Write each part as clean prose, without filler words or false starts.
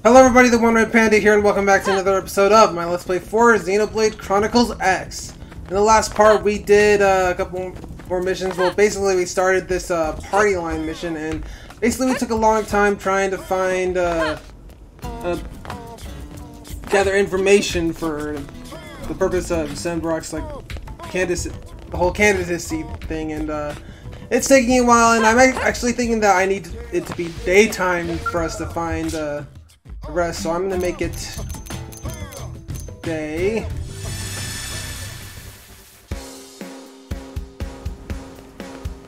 Hello everybody, the One Red Panda here, and welcome back to another episode of my Let's Play for Xenoblade Chronicles X. In the last part, we did a couple more missions. Well, basically we started this party line mission, and basically we took a long time trying to find, gather information for the purpose of Senbrock's, like, the whole candidacy thing, and it's taking a while, and I'm actually thinking that I need it to be daytime for us to find, the rest, so I'm gonna make it day.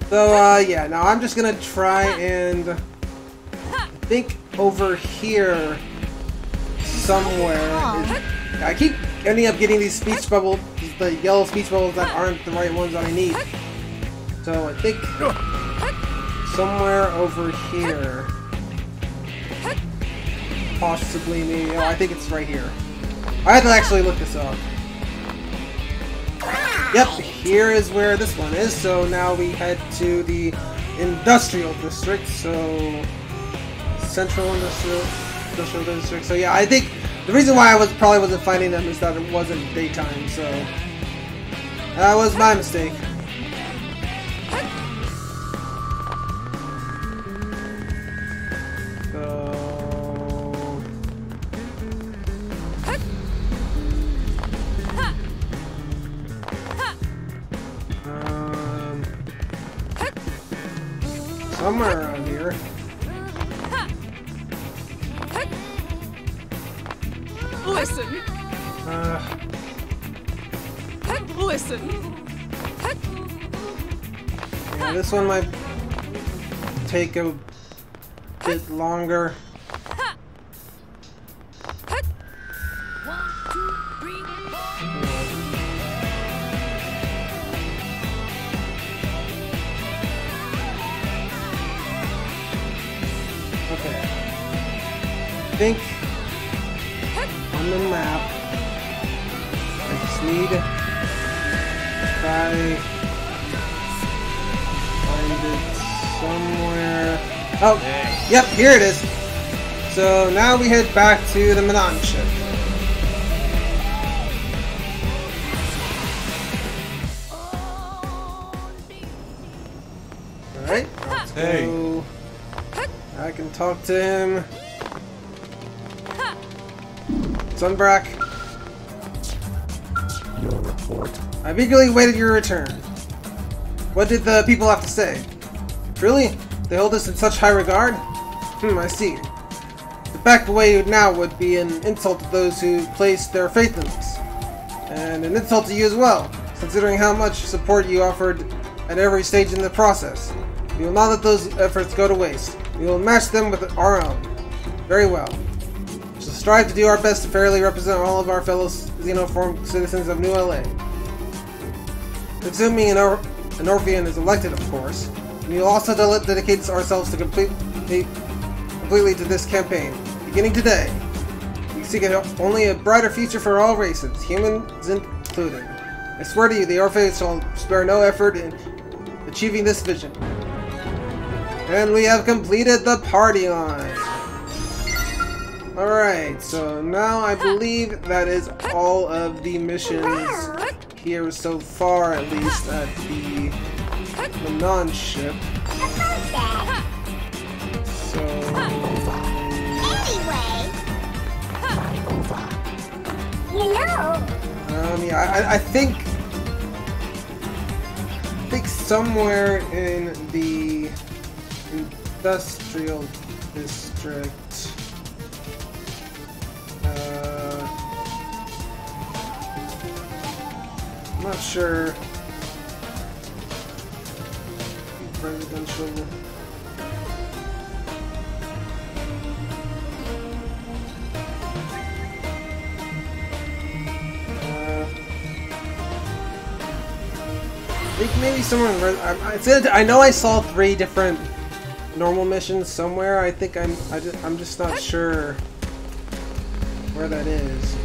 So, yeah, now I'm just gonna try and think over here somewhere. I keep ending up getting these speech bubbles, the yellow speech bubbles that aren't the right ones that I need. So I think somewhere over here. Possibly me. Oh, I think it's right here. I had to actually look this up. Yep, here is where this one is. So now we head to the industrial district. So central industrial district. So yeah, I think the reason why I probably wasn't finding them is that it wasn't daytime. So that was my mistake. Somewhere around here. Listen. Listen. Yeah, this one might take a bit longer. I think on the map I just need to try find it somewhere. Oh, yep, here it is. So now we head back to the Manon ship. Alright, let's go. I can talk to him. Sunbrack. Your report. I've eagerly waited your return. What did the people have to say? Truly? They hold us in such high regard? I see. To back away now would be an insult to those who place their faith in us. And an insult to you as well, considering how much support you offered at every stage in the process. We will not let those efforts go to waste. We will match them with our own. Very well. We shall strive to do our best to fairly represent all of our fellow xenoform citizens of New LA. Assuming an Orphean is elected, of course. We will also dedicate ourselves to completely to this campaign. Beginning today, we seek only a brighter future for all races, humans included. I swear to you, the Orpheans shall spare no effort in achieving this vision. And we have completed the party line. Alright, so now I believe that is all of the missions here so far, at least at the Manon ship. So... Anyway, you know. Yeah, I think somewhere in the industrial district. I'm not sure. Residential. I think maybe somewhere in I know I saw 3 different normal missions somewhere. I think I'm just not sure where that is.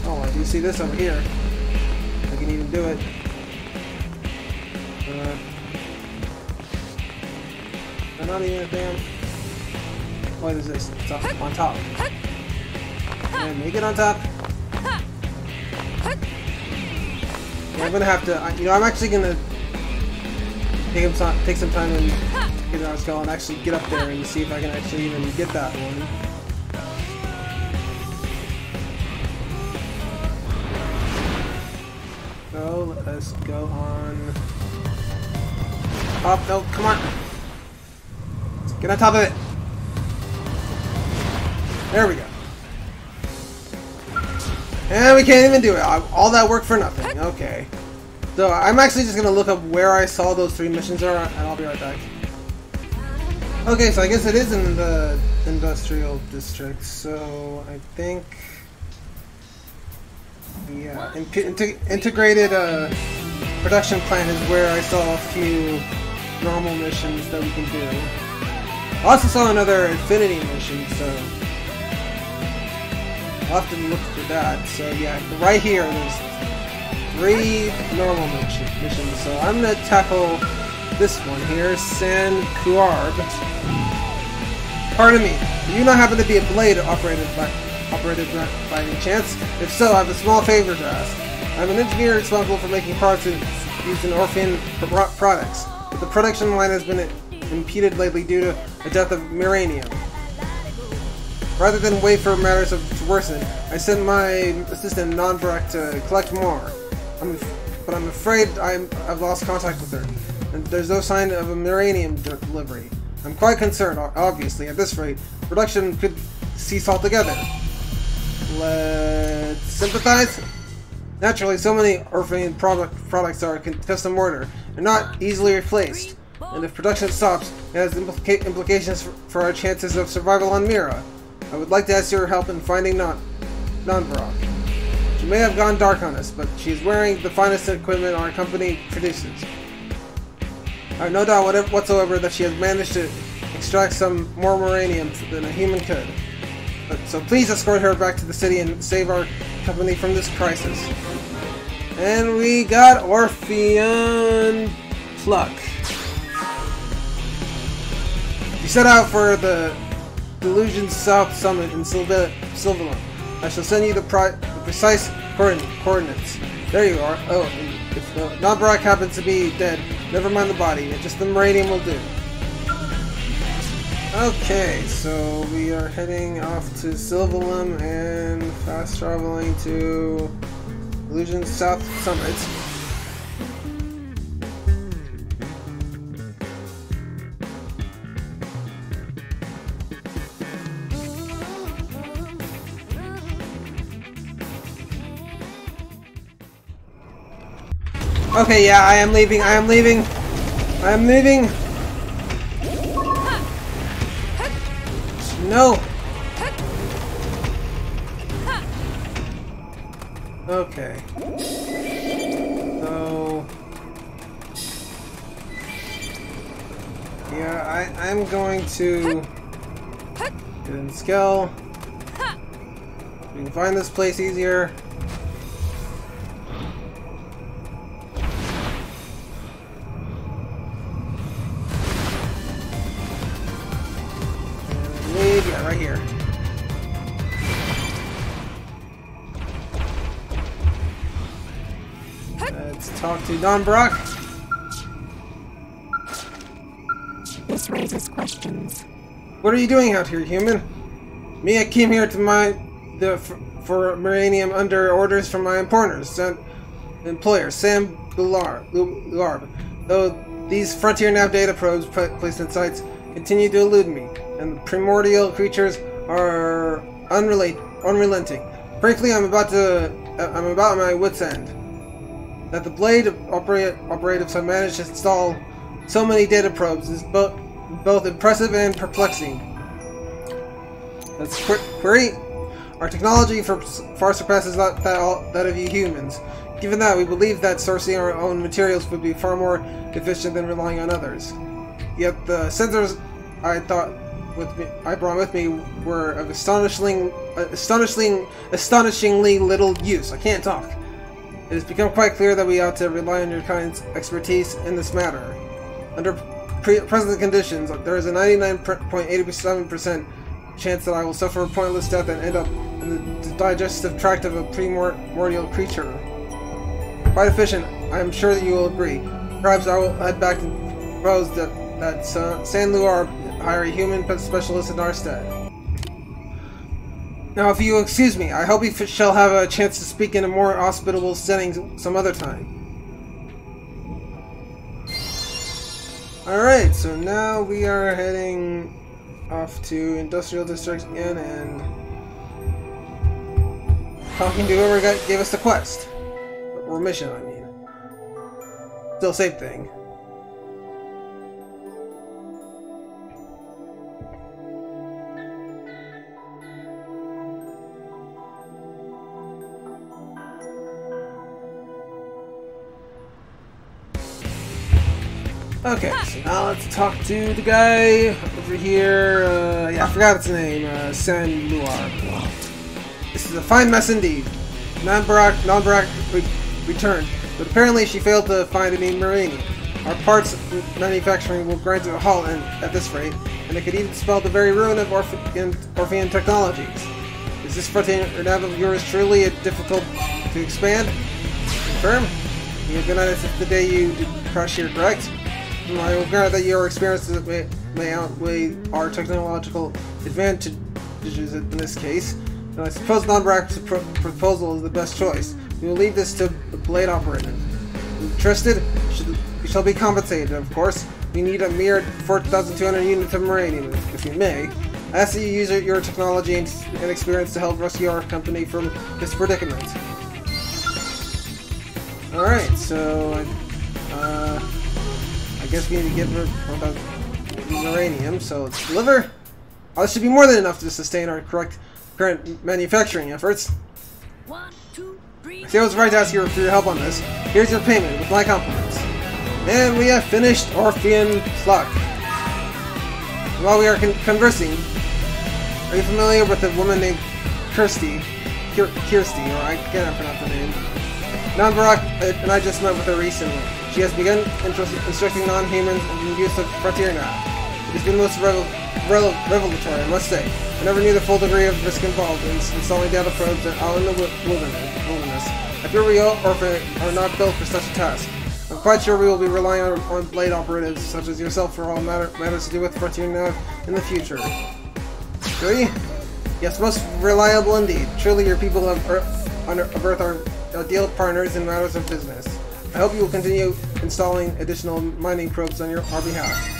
Oh, I do see this over here. I can even do it. I'm not even a damn... What is this? It's up on top. And make it on top. Yeah, I'm gonna have to. You know, I'm actually gonna take some time and get our skull and actually get up there and see if I can actually even get that one. So let's go on. Oh no! Come on! Let's get on top of it. There we go. And we can't even do it. All that work for nothing. Okay. So I'm actually just gonna look up where I saw those 3 missions are, and I'll be right back. Okay, so I guess it is in the industrial district. So I think, yeah, integrated production plant is where I saw a few normal missions that we can do. I also saw another Infinity mission, so I'll have to look for that. So yeah, right here there's 3 normal missions. So I'm gonna tackle this one here, San Kuarb. Pardon me, do you not happen to be a blade operated by any chance? If so, I have a small favor to ask. I'm an engineer responsible for making parts used in Orphean products, but the production line has been impeded lately due to the death of Miranium. Rather than wait for matters to worsen, I sent my assistant Nonbrak to collect more. But I'm afraid I've lost contact with her, and there's no sign of a Miranium delivery. I'm quite concerned, obviously. At this rate, production could cease altogether. Let's sympathize? Naturally, so many Orphean products are custom order and not easily replaced. And if production stops, it has implications for our chances of survival on Mira. I would like to ask your help in finding Nonbrak. She may have gone dark on us, but she is wearing the finest equipment our company produces. I have no doubt whatsoever that she has managed to extract some more Miranium than a human could. So please escort her back to the city and save our company from this crisis. And we got Orphean Pluck. You set out for the Delusion South Summit in Silverland. I shall send you the precise coordinates. There you are. Oh, and if Nonbrak happens to be dead, never mind the body. Just the Miranium will do. Okay, so we are heading off to Silverland and fast traveling to Delusion South Summit. Okay, yeah, I am leaving. No! Okay. So... yeah, I'm going to... get in Skell. We can find this place easier. Yeah, right here. Let's talk to Nonbrak. This raises questions. What are you doing out here, human? Me, I came here to for Miranium under orders from my employer, Sam Luarb. Though these Frontier Nav data probes placed in sites continue to elude me, and the primordial creatures are unrelenting. Frankly, I'm about my wit's end. That the Blade operatives have managed to install so many data probes is both impressive and perplexing. Let's query. Our technology far surpasses that of you humans. Given that, we believe that sourcing our own materials would be far more efficient than relying on others. Yet the sensors I brought with me were of astonishingly little use. I can't talk. It has become quite clear that we ought to rely on your kind's expertise in this matter. Under present conditions, there is a 99.87% chance that I will suffer a pointless death and end up in the digestive tract of a primordial creature. Quite efficient, I am sure that you will agree. Perhaps I will head back and propose that San Luar hire a human specialist in our stead. Now, if you excuse me, I hope we shall have a chance to speak in a more hospitable setting some other time. Alright, so now we are heading off to Industrial District again and talking to whoever gave us the quest. Or mission, I mean. Still same thing. Okay, so now let's talk to the guy over here. Yeah, I forgot its name. San Luar. This is a fine mess indeed. Non-Barak returned, but apparently she failed to find any uranium. Our parts manufacturing will grind to a halt at this rate, and it could even spell the very ruin of Orphean technologies. Is this frontier nav of yours truly difficult to expand? Confirm? You have been at it since the day you crashed here, correct? I will grant that your experiences may outweigh our technological advantages in this case. And I suppose non-Barak's proposal is the best choice. We will leave this to the blade operator. Interested? You shall be compensated, of course. We need a mere 4,200 units of uranium, if you may. I ask that you use your technology and experience to help rescue our company from this predicament. Alright, so I guess we need to give her uranium, so let's deliver. Oh, this should be more than enough to sustain our current manufacturing efforts. 1, 2, 3. I say I was right to ask you for your help on this. Here's your payment with my compliments. And we have finished Orphean Pluck. While we are conversing, are you familiar with a woman named Kirsty, or I cannot pronounce her name. Non-Barak and I just met with her recently. She has begun instructing non-humans in the use of frontier nav. It has been most revelatory, I must say. I never knew the full degree of risk involved in installing data probes out in the wilderness. I fear we are not built for such a task. I'm quite sure we will be relying on blade operatives such as yourself for all matters to do with frontier nav in the future. Agree? Yes, most reliable indeed. Truly, your people of Earth are ideal partners in matters of business. I hope you will continue installing additional mining probes on our behalf.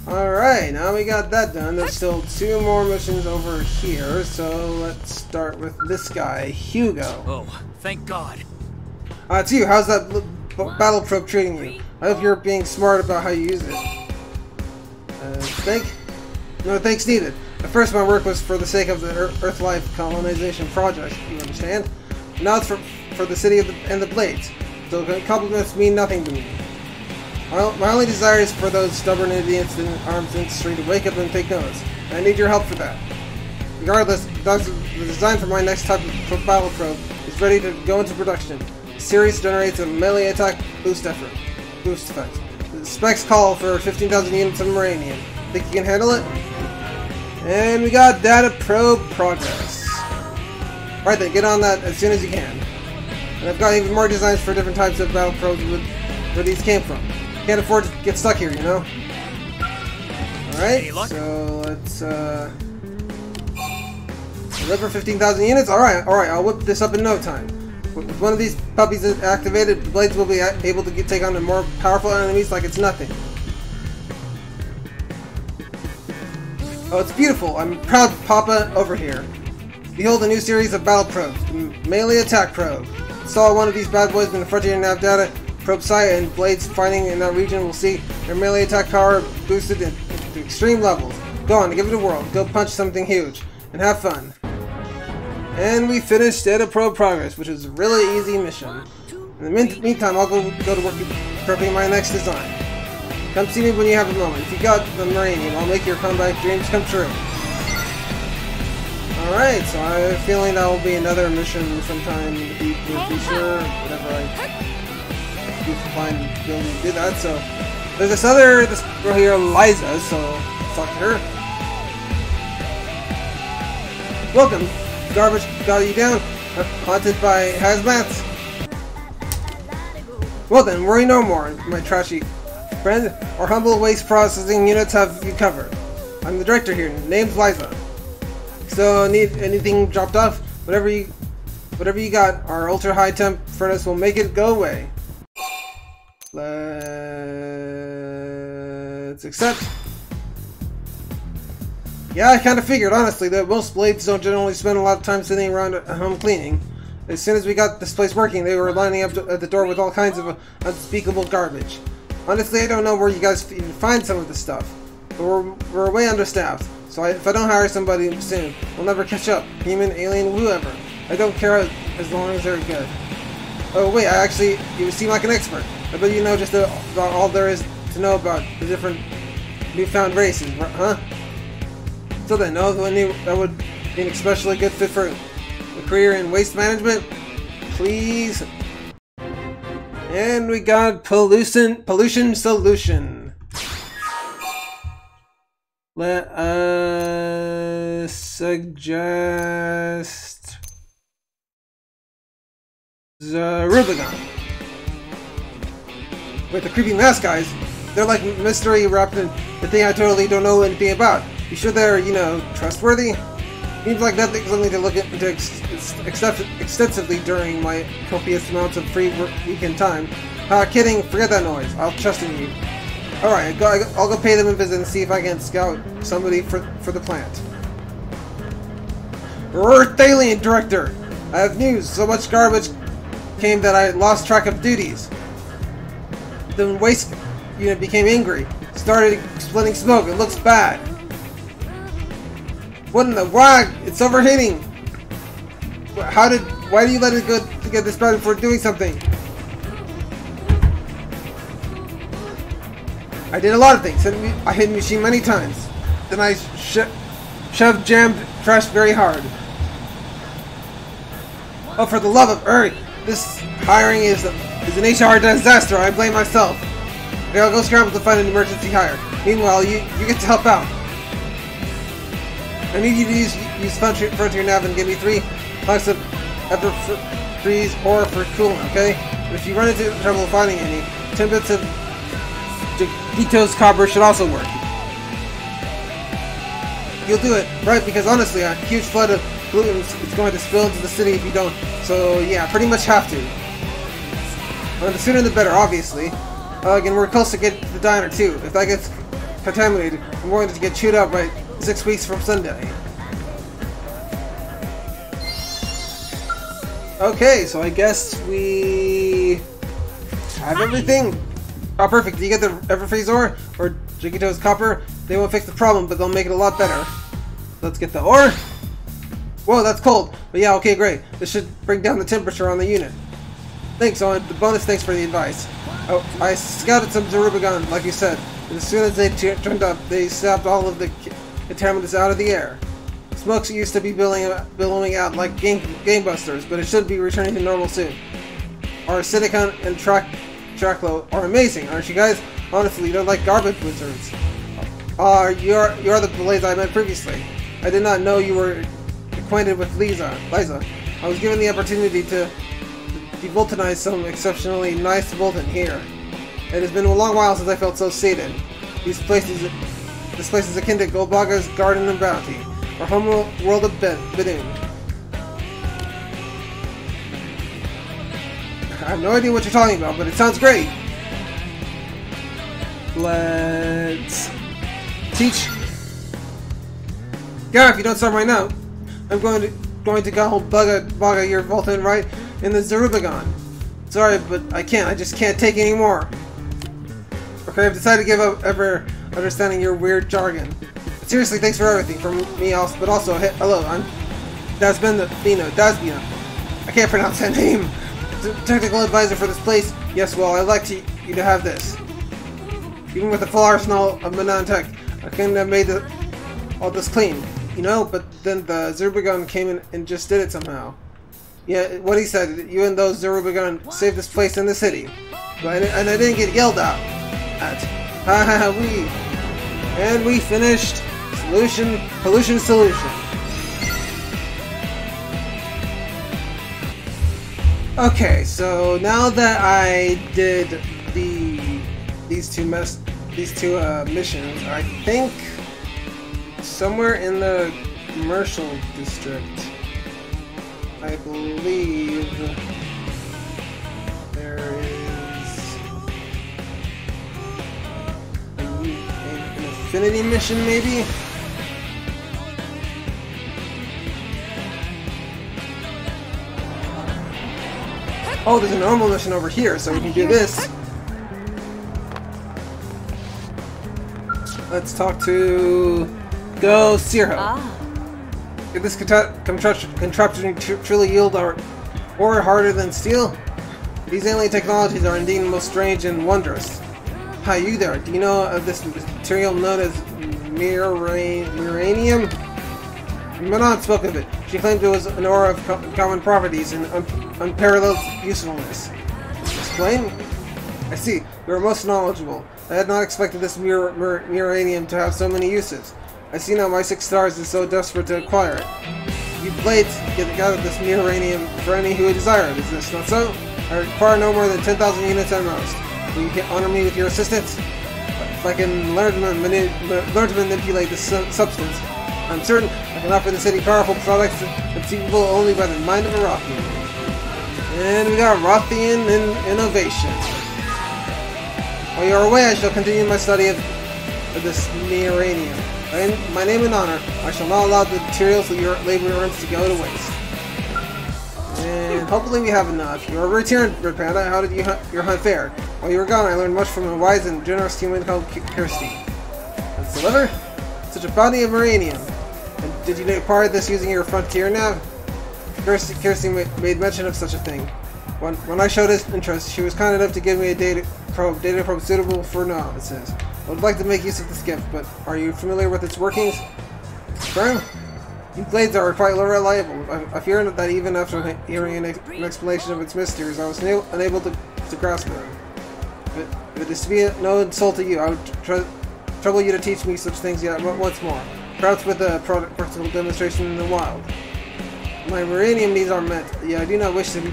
Alright, now we got that done. There's still 2 more missions over here, so let's start with this guy, Hugo. Oh, thank God. It's you. How's that battle probe treating you? I hope you're being smart about how you use it. No thanks needed. At first my work was for the sake of the Earth Life colonization project, you understand? Now it's for the city and the Blades. So compliments mean nothing to me. My only desire is for those stubborn idiots in the arms industry to wake up and take notice. And I need your help for that. Regardless, the design for my next type of battle probe is ready to go into production. The series generates a melee attack boost effect. The specs call for 15,000 units of uranium. Think you can handle it? And we got data probe progress. Alright then, get on that as soon as you can. And I've got even more designs for different types of battle probes where these came from. Can't afford to get stuck here, you know? Alright, so let's deliver 15,000 units? Alright, I'll whip this up in no time. With one of these puppies activated, the Blades will be able to take on the more powerful enemies like it's nothing. Oh, it's beautiful. I'm proud Papa over here. Behold a new series of battle probes, the melee attack probe. Install one of these bad boys in the frontier nav data probe site, and Blades fighting in that region will see their melee attack power boosted to extreme levels. Go on, give it a whirl. Go punch something huge, and have fun. And we finished data probe progress, which is a really easy mission. In the meantime, I'll go to work prepping my next design. Come see me when you have a moment. If you got the uranium, I'll make your combat dreams come true. Alright, so I have a feeling that will be another mission sometime in the future, whatever I do find the ability to do that. So there's this girl here, Liza, so let's talk to her. Welcome. Garbage got you down. Haunted by hazmats. Well then, worry no more, my trashy friend. Our humble waste processing units have you covered. I'm the director here. Name's Liza. So, need anything dropped off? Whatever you got, our ultra high temp furnace will make it go away. Let's accept. Yeah, I kind of figured, honestly, that most blades don't generally spend a lot of time sitting around at home cleaning. As soon as we got this place working, they were lining up at the door with all kinds of unspeakable garbage. Honestly, I don't know where you guys even find some of this stuff. But we're way understaffed, so if I don't hire somebody soon, we'll never catch up. Human, alien, whoever. I don't care as long as they're good. Oh wait, you seem like an expert. I bet you know just about all there is to know about the different newfound races, huh? So then, no one knew that would be an especially good fit for a career in waste management? Please? And we got pollution solution. Let us suggest the Rubicon. With the creepy mask guys, they're like mystery wrapped in the thing I totally don't know anything about. You sure they're, trustworthy? Seems like nothing something to look into extensively during my copious amounts of free weekend time. Kidding, forget that noise. I'll trust in you. Alright, I'll go pay them a visit and see if I can scout somebody for the plant. Earth Alien Director! I have news. So much garbage came that I lost track of duties. The waste unit became angry. Started splitting smoke. It looks bad. What in the wag? It's overheating! Why do you let it go to get this bad before doing something? I did a lot of things. I hit the machine many times. Then I jammed trash very hard. Oh, for the love of Earth! This hiring is an HR disaster. I blame myself. Okay, I'll go scramble to find an emergency hire. Meanwhile, you get to help out. I need you to use Frontier Nav and give me 3 packs of freeze or for coolant, okay? But if you run into trouble finding any, 10 bits of Gito's copper should also work. You'll do it, right? Because honestly, a huge flood of pollutants is going to spill into the city if you don't. So yeah, pretty much have to. Well, the sooner the better, obviously. Again, we're close to get to the diner too. If that gets contaminated, I'm going to get chewed up by 6 weeks from Sunday. Okay, so I guess we have everything. Oh, perfect. Do you get the Everfreeze ore or Jigito's copper? They won't fix the problem, but they'll make it a lot better. Let's get the ore. Whoa, that's cold. But yeah, okay, great. This should bring down the temperature on the unit. Thanks, Owen. The bonus thanks for the advice. Oh, I scouted some Zerubagon, like you said. And as soon as they turned up, they sapped all of the contaminants out of the air. Smoke used to be billowing out like gangbusters, but it should be returning to normal soon. Our Silicon and Tracklow are amazing, aren't you guys? Honestly, they're like garbage wizards. You're the Blaze I met previously. I did not know you were acquainted with Liza. I was given the opportunity to devulcanize some exceptionally nice Volton here. It has been a long while since I felt so sated. This place is akin to Golbaga's Garden and Bounty, or home world of Bidoon. I have no idea what you're talking about, but it sounds great. Let's teach. Yeah, if you don't start right now, I'm going to go Baga your Volton right in the Zerubagon. Sorry, but I can't. I just can't take any more. Okay, I've decided to give up ever understanding your weird jargon. But seriously, thanks for everything from me, but also, hey, hello, I'm Dasbino. I can't pronounce that name. Technical advisor for this place. Yes, well, I'd like you to have this. Even with a full arsenal of Manan tech, I couldn't have made all this clean, but then the Zerubagon came in and just did it somehow. Yeah, what he said, you and those Zerubagon saved this place in the city. And I didn't get yelled at. And we finished pollution solution. Okay, so now that I did these two missions, I think somewhere in the commercial district, I believe there is an affinity mission, maybe? Oh, there's a normal mission over here, so we can do this. Let's talk to Go Sirho. If this contraption truly yield ore harder than steel, these alien technologies are indeed most strange and wondrous. Hi, you there. Do you know of this material known as Muranium? Manon spoke of it. She claimed it was an ore of common properties and unparalleled usefulness. Explain? I see. You are most knowledgeable. I had not expected this Muranium to have so many uses. I see now my 6 stars is so desperate to acquire it. You blades get out of this Muranium for any who desire it. Is this not so? I require no more than 10,000 units at most. Will you honor me with your assistance? If I can learn to manipulate this substance, I'm certain I can offer the city powerful products conceivable only by the mind of a Rothian. And we got Rothian innovation. While you are away, I shall continue my study of this Muranium. My name and honor, I shall not allow the materials that your labor earns to go to waste. And hopefully we have enough. You are returned, Red Panda. How did your hunt fare? While you were gone, I learned much from a wise and generous human called Kirsty. Let's deliver? Such a bounty of Muranium. And did you acquire this using your frontier nav? Kirsty made mention of such a thing. When I showed his interest, she was kind enough to give me a data probe suitable for novices. I would like to make use of this gift, but are you familiar with its workings? Firm? These blades are quite reliable. I fear that even after hearing an explanation of its mysteries, I was unable to grasp them. If it is to be no insult to you, I would trouble you to teach me such things yet once more. Perhaps with a practical demonstration in the wild. My Muranium needs are met. Yeah, I do not wish to be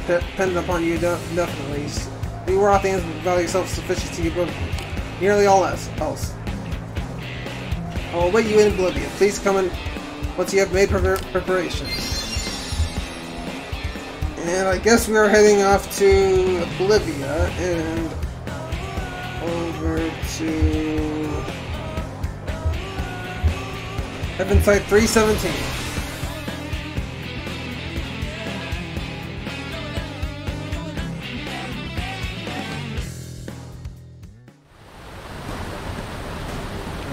dependent upon you indefinitely. We Rothians value self-sufficiency above nearly all else. I will await you in Oblivion. Please come in once you have made preparations. And I guess we are heading off to Oblivia and over to Heaven Site 317.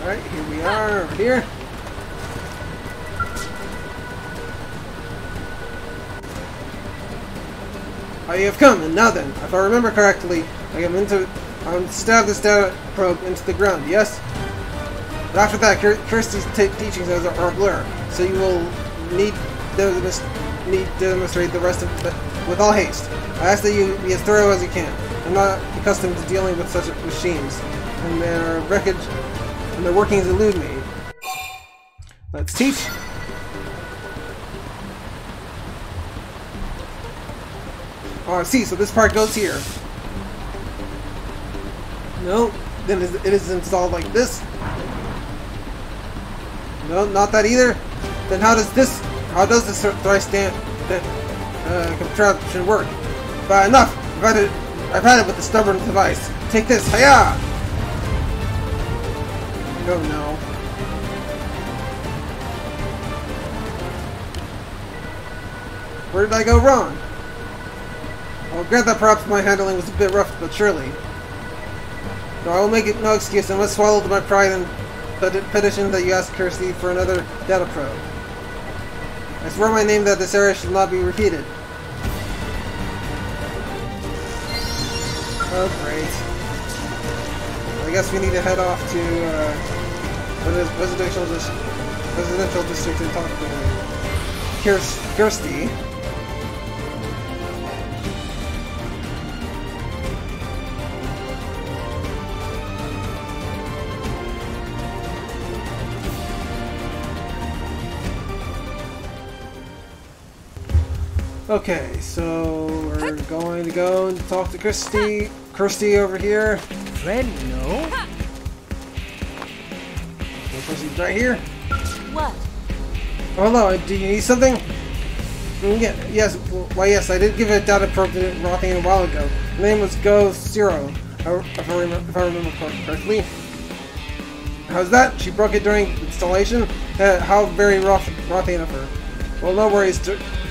Alright, here we are, over here. Oh, you have come, and now then, if I remember correctly, I'm stab this data probe into the ground, yes? But after that, Kirsty's teachings are a blur, so you will need to demonstrate the rest of it with all haste. I ask that you be as thorough as you can. I'm not accustomed to dealing with such machines, and their wreckage and their workings elude me. Let's teach. Oh, I see, so this part goes here. No, then it is installed like this. No, not that either. Then how does this thrice contraption work? But enough! I've had it with the stubborn device. Take this, hiya! Oh no. Where did I go wrong? I'll grant that perhaps my handling was a bit rough, but surely. No, I will make it no excuse. I must swallow my pride and petition that you ask Kirsty for another data probe. I swear my name that this area should not be repeated. Oh, great. I guess we need to head off to the residential district and talk to Kirsty. Okay, so we're going to go and talk to Kirsty over here. Friend, no? Kirsty's right here. What? Oh, hello, do you need something? Yeah, yes, why yes, I did give a data probe to Rothian a while ago. The name was Go Zero, if I remember correctly. How's that? She broke it during installation? How very Rothian of her. Well, no worries.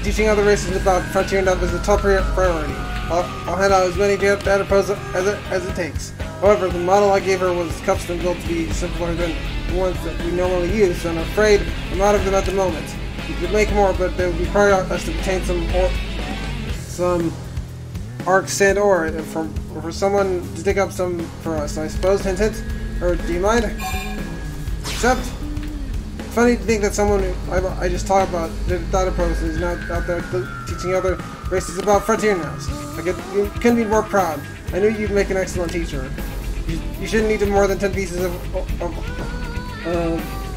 Teaching other races about Frontier Nav is a top priority. I'll hand out as many data probes as it takes. However, the model I gave her was custom built to be simpler than the ones that we normally use, and I'm afraid I'm out of them at the moment. We could make more, but they would require us to obtain some arc sand ore for someone to dig up some for us. I suppose, hint hint, or do you mind? Except, funny to think that someone I just talked about data probes is now out there teaching other races about Frontier Navs. You couldn't be more proud. I knew you'd make an excellent teacher. You shouldn't need more than 10 pieces of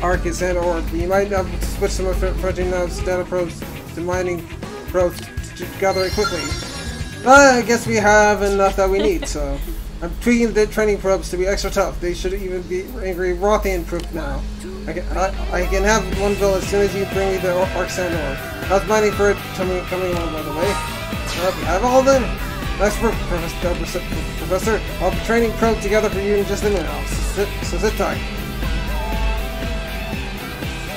arc and sand ore, but you might have to switch some of Frontier Nav's data probes to mining probes to gather it quickly. I guess we have enough that we need, so I'm tweaking the training probes to be extra tough. They should even be angry Rothian proof now. I can have one built as soon as you bring me the arc sand ore. How's mining for it coming along, by the way? Have all of them? Nice work, Professor. I'll be training probes together for you in just a minute. So sit tight.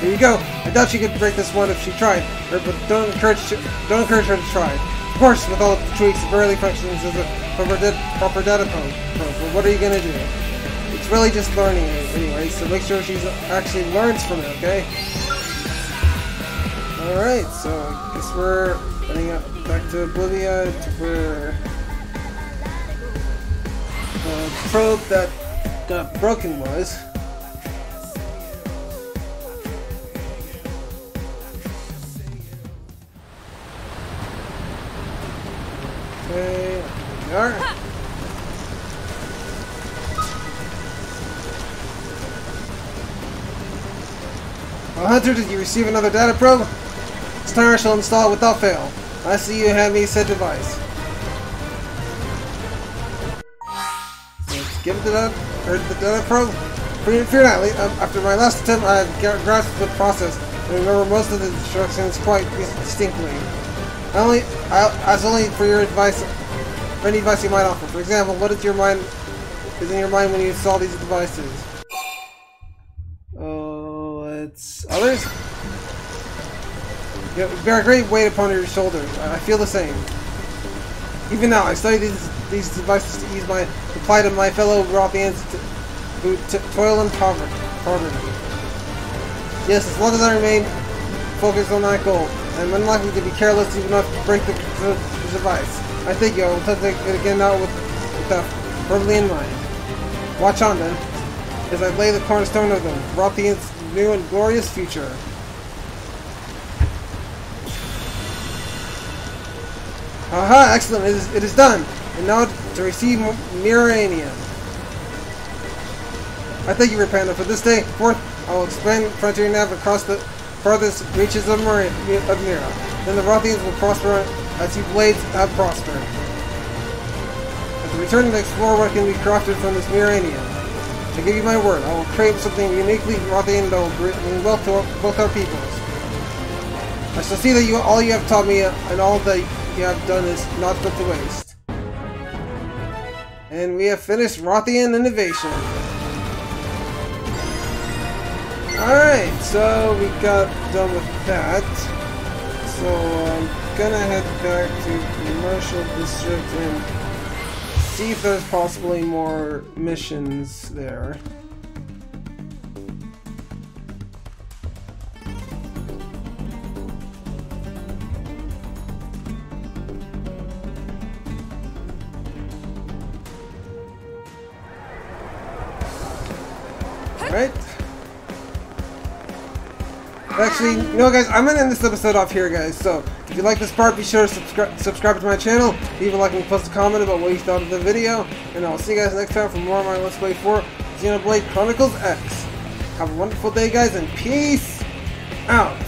Here you go. I doubt she could break this one if she tried, but don't encourage her to try. Of course, with all the tweaks, it barely functions as a proper data probe. But what are you gonna do? It's really just learning anyway, so make sure she actually learns from it, okay? Alright, so I guess we're heading back to Oblivia where the probe that got broken was. Okay, there we are. Well, Hunter, did you receive another data probe? This time I shall install it without fail. I see you have me said device. So let's give it to the data probe. Fear not, after my last attempt, I have grasped the process and remember most of the instructions quite distinctly. Ask only for your advice, for any advice you might offer. For example, what is in your mind when you install these devices? It's others? You bear a great weight upon your shoulders. I feel the same. Even now, I study these devices to ease the plight of my fellow Rothians who toil in poverty. Yes, as long as I remain focused on that goal, I'm unlikely to be careless enough to break the device. I think I will test it again now with that firmly in mind. Watch on then, as I lay the cornerstone of them, Rothian's new and glorious future. Aha! Excellent! It is done! And now to receive Miranium. I thank you, Panda, for this day. Fourth, I will expand Frontier Nav across the farthest reaches of Mira. Then the Rothians will prosper as you blades have prospered. At the return to explore what can be crafted from this Miranium. I give you my word, I will create something uniquely Rothian that will bring wealth to both our peoples. I shall see that all you have taught me and all that you have done is not put to waste. And we have finished Rothian Innovation. Alright, so we got done with that. So I'm gonna head back to Commercial District and see if there's possibly more missions there. Alright. Actually, no guys, I'm gonna end this episode off here, guys. So, if you like this part, be sure to subscribe to my channel. Leave a like and post a comment about what you thought of the video. And I'll see you guys next time for more of my Let's Play 4 Xenoblade Chronicles X. Have a wonderful day, guys, and peace out!